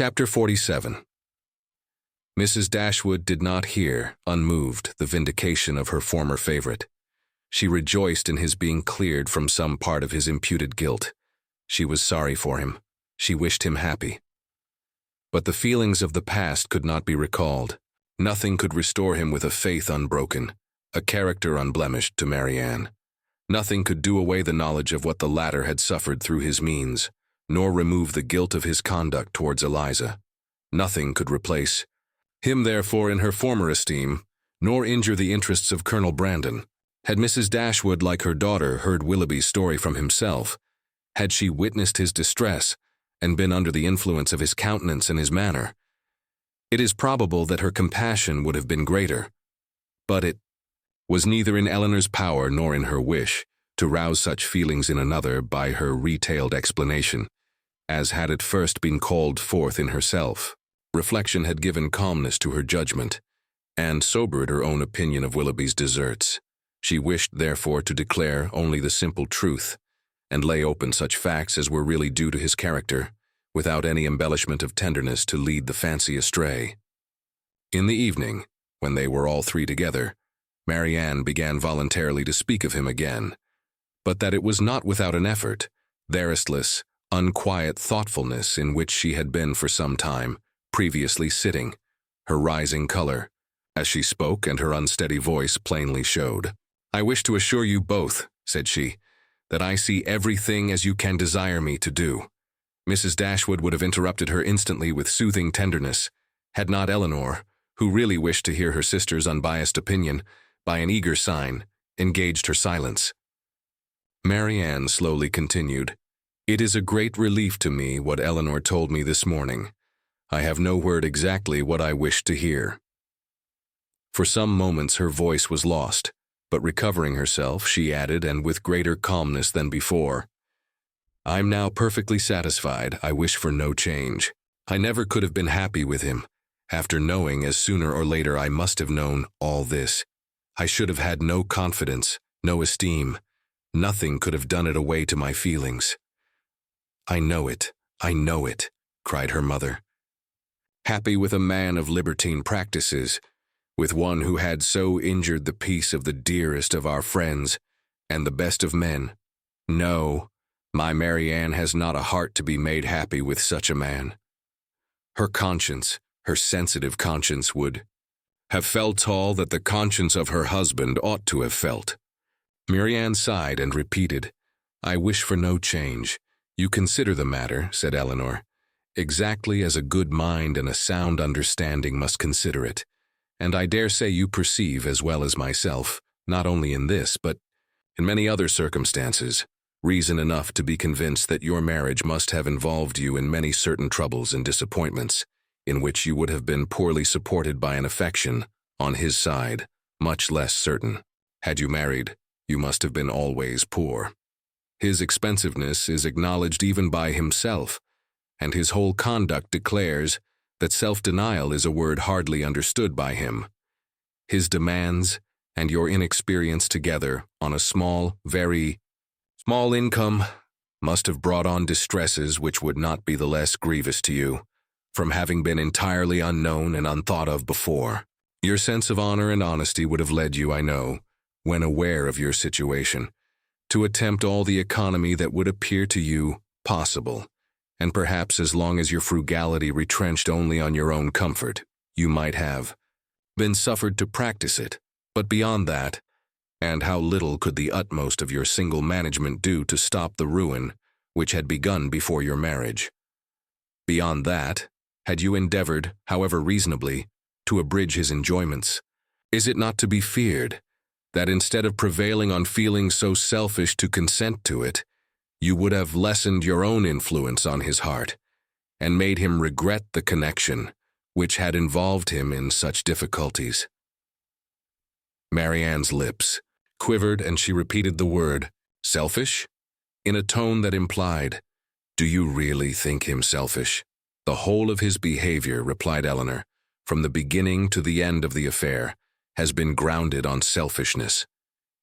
Chapter 47. Mrs. Dashwood did not hear, unmoved, the vindication of her former favorite. She rejoiced in his being cleared from some part of his imputed guilt. She was sorry for him. She wished him happy. But the feelings of the past could not be recalled. Nothing could restore him with a faith unbroken, a character unblemished to Marianne. Nothing could do away the knowledge of what the latter had suffered through his means, nor remove the guilt of his conduct towards Eliza. Nothing could replace him, therefore, in her former esteem, nor injure the interests of Colonel Brandon. Had Mrs. Dashwood, like her daughter, heard Willoughby's story from himself, had she witnessed his distress and been under the influence of his countenance and his manner, it is probable that her compassion would have been greater. But it was neither in Elinor's power nor in her wish to rouse such feelings in another by her retailed explanation, as had at first been called forth in herself. Reflection had given calmness to her judgment, and sobered her own opinion of Willoughby's deserts. She wished, therefore, to declare only the simple truth, and lay open such facts as were really due to his character, without any embellishment of tenderness to lead the fancy astray. In the evening, when they were all three together, Marianne began voluntarily to speak of him again, but that it was not without an effort, the restless, unquiet thoughtfulness in which she had been for some time previously sitting, her rising color, as she spoke, and her unsteady voice plainly showed. "I wish to assure you both," said she, "that I see everything as you can desire me to do." Mrs. Dashwood would have interrupted her instantly with soothing tenderness, had not Elinor, who really wished to hear her sister's unbiased opinion, by an eager sign, engaged her silence. Marianne slowly continued, "It is a great relief to me what Elinor told me this morning. I have no word exactly what I wished to hear." For some moments her voice was lost, but recovering herself, she added, and with greater calmness than before, "I'm now perfectly satisfied. I wish for no change. I never could have been happy with him, after knowing, as sooner or later I must have known, all this. I should have had no confidence, no esteem. Nothing could have done it away to my feelings." I know it, cried her mother. "Happy with a man of libertine practices, with one who had so injured the peace of the dearest of our friends and the best of men. No, my Marianne has not a heart to be made happy with such a man. Her conscience, her sensitive conscience, would have felt all that the conscience of her husband ought to have felt." Marianne sighed and repeated, "I wish for no change. You consider the matter," said Elinor, "exactly as a good mind and a sound understanding must consider it, and I dare say you perceive as well as myself, not only in this, but in many other circumstances, reason enough to be convinced that your marriage must have involved you in many certain troubles and disappointments, in which you would have been poorly supported by an affection, on his side, much less certain. Had you married, you must have been always poor. His expensiveness is acknowledged even by himself, and his whole conduct declares that self-denial is a word hardly understood by him. His demands and your inexperience together, on a small, very small income, must have brought on distresses which would not be the less grievous to you, from having been entirely unknown and unthought of before. Your sense of honor and honesty would have led you, I know, when aware of your situation, to attempt all the economy that would appear to you possible, and perhaps as long as your frugality retrenched only on your own comfort, you might have been suffered to practice it. But beyond that, and how little could the utmost of your single management do to stop the ruin which had begun before your marriage? Beyond that, had you endeavored, however reasonably, to abridge his enjoyments, is it not to be feared that instead of prevailing on feelings so selfish to consent to it, you would have lessened your own influence on his heart, and made him regret the connection which had involved him in such difficulties?" Marianne's lips quivered, and she repeated the word, "selfish?" in a tone that implied, "Do you really think him selfish?" "The whole of his behavior," replied Elinor, "from the beginning to the end of the affair, has been grounded on selfishness.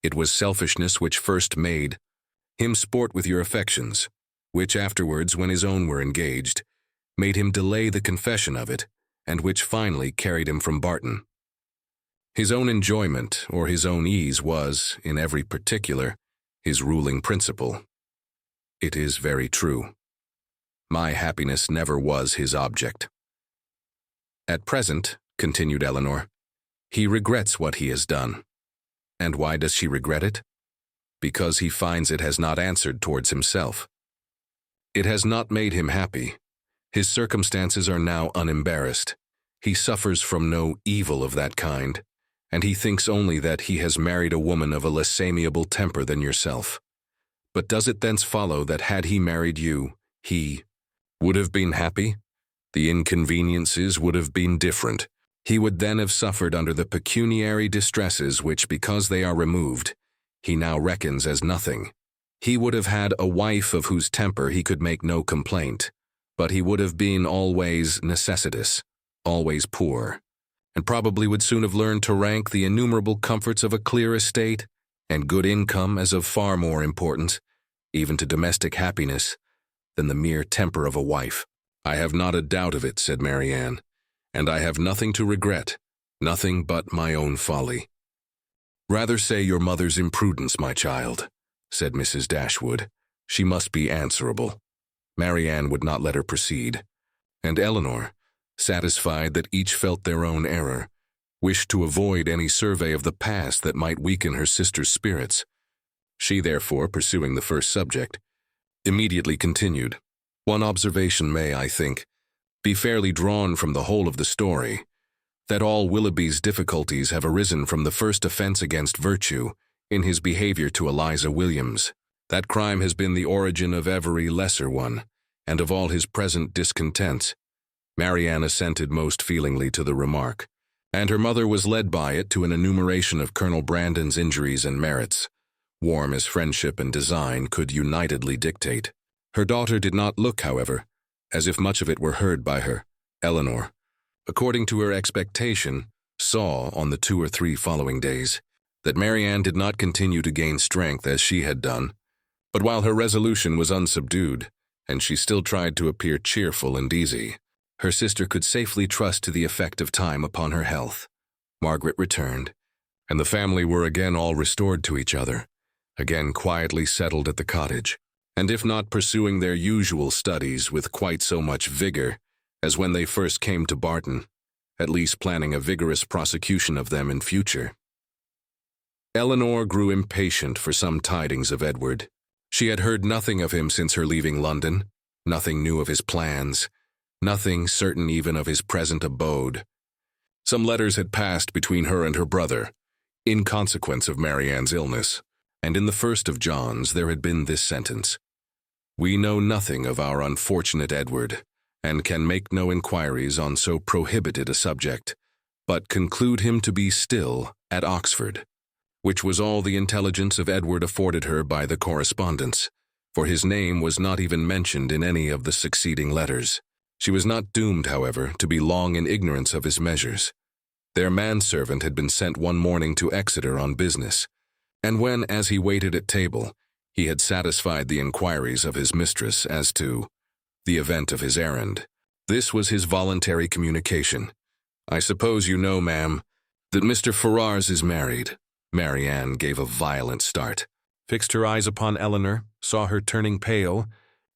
It was selfishness which first made him sport with your affections, which afterwards, when his own were engaged, made him delay the confession of it, and which finally carried him from Barton. His own enjoyment or his own ease was, in every particular, his ruling principle. It is very true. My happiness never was his object. At present, continued Eleanor, he regrets what he has done. And why does she regret it? Because he finds it has not answered towards himself. It has not made him happy. His circumstances are now unembarrassed. He suffers from no evil of that kind, and he thinks only that he has married a woman of a less amiable temper than yourself. But does it thence follow that had he married you, he would have been happy? The inconveniences would have been different. He would then have suffered under the pecuniary distresses which, because they are removed, he now reckons as nothing. He would have had a wife of whose temper he could make no complaint, but he would have been always necessitous, always poor, and probably would soon have learned to rank the innumerable comforts of a clear estate and good income as of far more importance, even to domestic happiness, than the mere temper of a wife. I have not a doubt of it, said Marianne, and I have nothing to regret, nothing but my own folly. Rather say your mother's imprudence, my child, said Mrs. Dashwood. She must be answerable. Marianne would not let her proceed, and Eleanor, satisfied that each felt their own error, wished to avoid any survey of the past that might weaken her sister's spirits. She, therefore, pursuing the first subject, immediately continued. One observation may, I think, be fairly drawn from the whole of the story, that all Willoughby's difficulties have arisen from the first offense against virtue in his behavior to Eliza Williams. That crime has been the origin of every lesser one, and of all his present discontents. Marianne assented most feelingly to the remark, and her mother was led by it to an enumeration of Colonel Brandon's injuries and merits, warm as friendship and design could unitedly dictate. Her daughter did not look, however, as if much of it were heard by her. Eleanor, according to her expectation, saw on the 2 or 3 following days that Marianne did not continue to gain strength as she had done, but while her resolution was unsubdued, and she still tried to appear cheerful and easy, her sister could safely trust to the effect of time upon her health. Margaret returned, and the family were again all restored to each other, again quietly settled at the cottage, and if not pursuing their usual studies with quite so much vigor as when they first came to Barton, at least planning a vigorous prosecution of them in future. Eleanor grew impatient for some tidings of Edward. She had heard nothing of him since her leaving London, nothing new of his plans, nothing certain even of his present abode. Some letters had passed between her and her brother, in consequence of Marianne's illness, and in the first of John's there had been this sentence: "We know nothing of our unfortunate Edward, and can make no inquiries on so prohibited a subject, but conclude him to be still at Oxford," which was all the intelligence of Edward afforded her by the correspondence, for his name was not even mentioned in any of the succeeding letters. She was not doomed, however, to be long in ignorance of his measures. Their manservant had been sent one morning to Exeter on business, and when, as he waited at table, he had satisfied the inquiries of his mistress as to the event of his errand, this was his voluntary communication: "I suppose you know, ma'am, that Mr. Ferrars is married." Marianne gave a violent start, fixed her eyes upon Eleanor, saw her turning pale,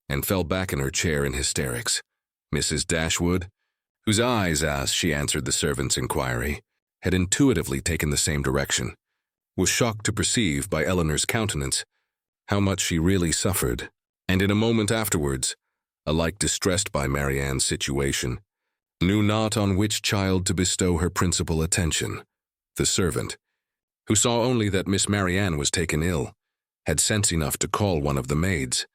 and fell back in her chair in hysterics. Mrs. Dashwood, whose eyes, as she answered the servant's inquiry, had intuitively taken the same direction, was shocked to perceive by Eleanor's countenance how much she really suffered, and in a moment afterwards, alike distressed by Marianne's situation, knew not on which child to bestow her principal attention. The servant, who saw only that Miss Marianne was taken ill, had sense enough to call one of the maids,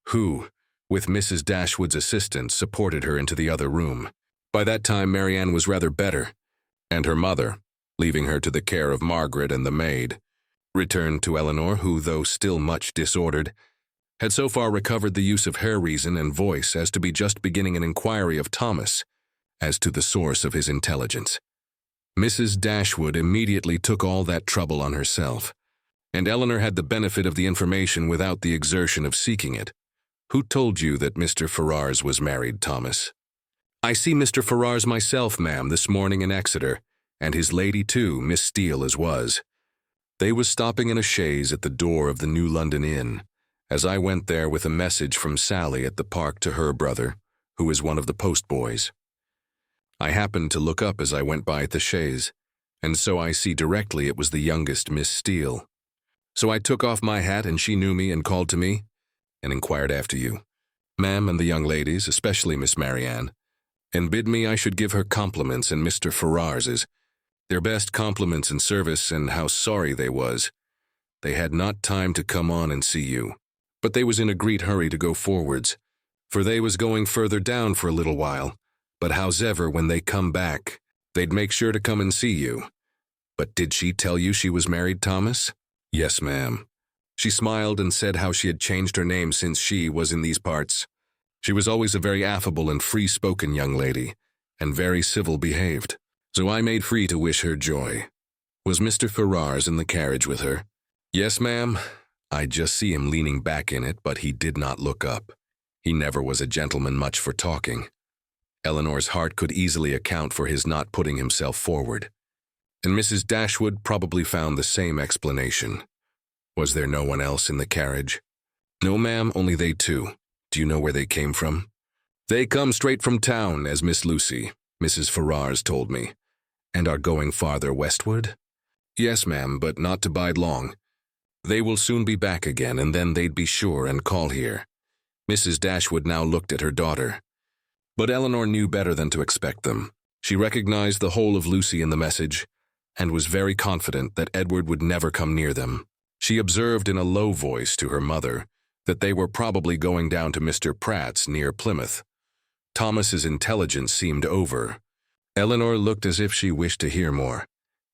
who, with Mrs. Dashwood's assistance, supported her into the other room. By that time Marianne was rather better, and her mother, leaving her to the care of Margaret and the maid, returned to Eleanor, who, though still much disordered, had so far recovered the use of her reason and voice as to be just beginning an inquiry of Thomas as to the source of his intelligence. Mrs. Dashwood immediately took all that trouble on herself, and Eleanor had the benefit of the information without the exertion of seeking it. "Who told you that Mr. Ferrars was married, Thomas?" "I see Mr. Ferrars myself, ma'am, this morning in Exeter, and his lady too, Miss Steele as was. They was stopping in a chaise at the door of the New London Inn, as I went there with a message from Sally at the park to her brother, who is one of the postboys. I happened to look up as I went by at the chaise, and so I see directly it was the youngest Miss Steele. So I took off my hat, and she knew me and called to me, and inquired after you, ma'am, and the young ladies, especially Miss Marianne, and bid me I should give her compliments and Mr. Ferrars's, their best compliments and service, and how sorry they was. They had not time to come on and see you, but they was in a great hurry to go forwards, for they was going further down for a little while, but howsever when they come back, they'd make sure to come and see you. But did she tell you she was married, Thomas?" "Yes, ma'am. She smiled and said how she had changed her name since she was in these parts. She was always a very affable and free-spoken young lady, and very civil behaved. So I made free to wish her joy." "Was Mr. Ferrars in the carriage with her?" "Yes, ma'am. I just see him leaning back in it, but he did not look up. He never was a gentleman much for talking." Eleanor's heart could easily account for his not putting himself forward, and Mrs. Dashwood probably found the same explanation. "Was there no one else in the carriage?" "No, ma'am, only they two." "Do you know where they came from?" "They come straight from town, as Miss Lucy, Mrs. Ferrars, told me." "And are going farther westward?" "Yes, ma'am, but not to bide long. They will soon be back again, and then they'd be sure and call here." Mrs. Dashwood now looked at her daughter. But Eleanor knew better than to expect them. She recognized the whole of Lucy in the message, and was very confident that Edward would never come near them. She observed in a low voice to her mother that they were probably going down to Mr. Pratt's near Plymouth. Thomas's intelligence seemed over. Eleanor looked as if she wished to hear more.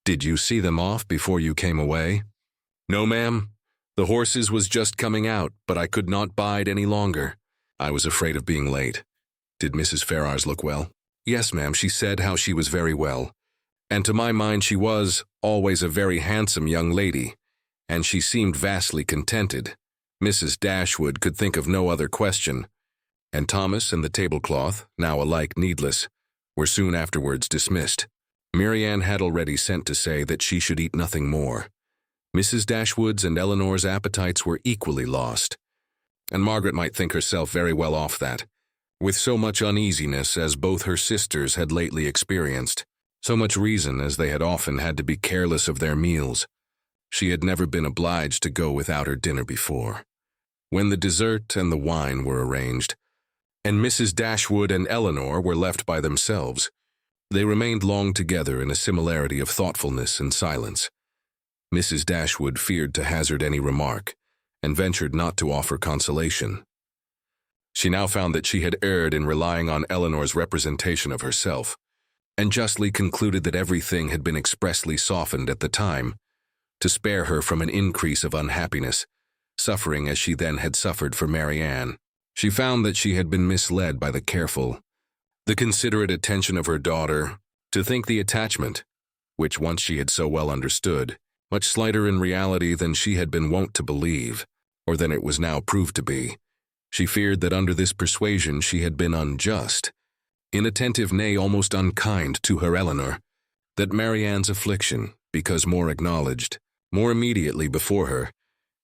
"Did you see them off before you came away?" "No, ma'am. The horses was just coming out, but I could not bide any longer. I was afraid of being late." "Did Mrs. Ferrars look well?" "Yes, ma'am, she said how she was very well. And to my mind she was always a very handsome young lady, and she seemed vastly contented." Mrs. Dashwood could think of no other question, and Thomas and the tablecloth, now alike needless, were soon afterwards dismissed. Marianne had already sent to say that she should eat nothing more. Mrs. Dashwood's and Eleanor's appetites were equally lost, and Margaret might think herself very well off that, with so much uneasiness as both her sisters had lately experienced, so much reason as they had often had to be careless of their meals. She had never been obliged to go without her dinner before. When the dessert and the wine were arranged, and Mrs. Dashwood and Eleanor were left by themselves, they remained long together in a similarity of thoughtfulness and silence. Mrs. Dashwood feared to hazard any remark, and ventured not to offer consolation. She now found that she had erred in relying on Eleanor's representation of herself, and justly concluded that everything had been expressly softened at the time, to spare her from an increase of unhappiness, suffering as she then had suffered for Marianne. She found that she had been misled by the careful, the considerate attention of her daughter, to think the attachment, which once she had so well understood, much slighter in reality than she had been wont to believe, or than it was now proved to be. She feared that under this persuasion she had been unjust, inattentive, nay, almost unkind to her Eleanor, that Marianne's affliction, because more acknowledged, more immediately before her,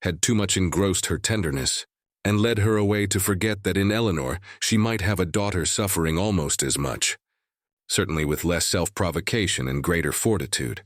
had too much engrossed her tenderness, and led her away to forget that in Eleanor she might have a daughter suffering almost as much, certainly with less self-provocation and greater fortitude.